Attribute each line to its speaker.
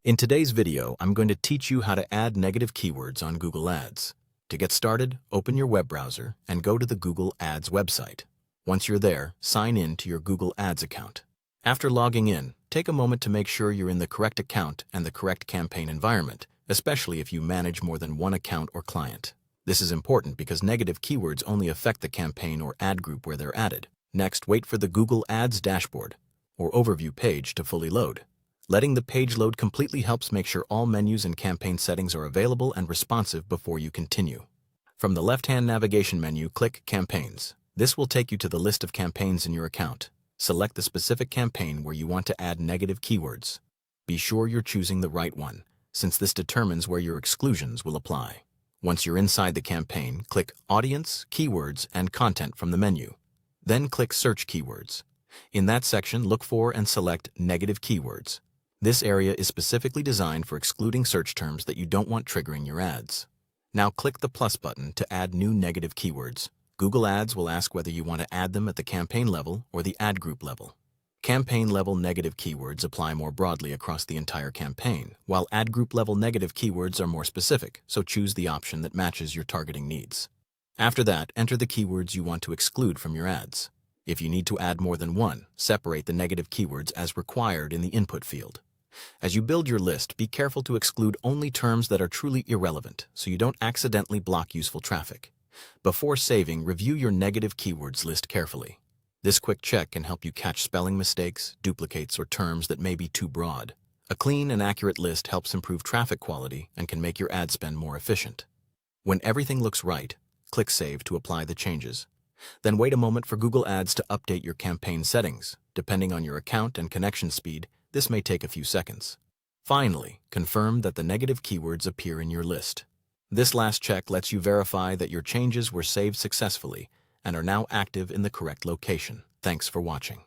Speaker 1: In today's video, I'm going to teach you how to add negative keywords on Google Ads. To get started, open your web browser and go to the Google Ads website. Once you're there, sign in to your Google Ads account. After logging in, take a moment to make sure you're in the correct account and the correct campaign environment, especially if you manage more than one account or client. This is important because negative keywords only affect the campaign or ad group where they're added. Next, wait for the Google Ads dashboard or overview page to fully load. Letting the page load completely helps make sure all menus and campaign settings are available and responsive before you continue. From the left-hand navigation menu, click Campaigns. This will take you to the list of campaigns in your account. Select the specific campaign where you want to add negative keywords. Be sure you're choosing the right one, since this determines where your exclusions will apply. Once you're inside the campaign, click Audience, Keywords, and Content from the menu. Then click Search Keywords. In that section, look for and select Negative Keywords. This area is specifically designed for excluding search terms that you don't want triggering your ads. Now click the plus button to add new negative keywords. Google Ads will ask whether you want to add them at the campaign level or the ad group level. Campaign level negative keywords apply more broadly across the entire campaign, while ad group level negative keywords are more specific, so choose the option that matches your targeting needs. After that, enter the keywords you want to exclude from your ads. If you need to add more than one, separate the negative keywords as required in the input field. As you build your list, be careful to exclude only terms that are truly irrelevant, so you don't accidentally block useful traffic. Before saving, review your negative keywords list carefully. This quick check can help you catch spelling mistakes, duplicates, or terms that may be too broad. A clean and accurate list helps improve traffic quality and can make your ad spend more efficient. When everything looks right, click Save to apply the changes. Then wait a moment for Google Ads to update your campaign settings. Depending on your account and connection speed, this may take a few seconds. Finally, confirm that the negative keywords appear in your list. This last check lets you verify that your changes were saved successfully and are now active in the correct location. Thanks for watching.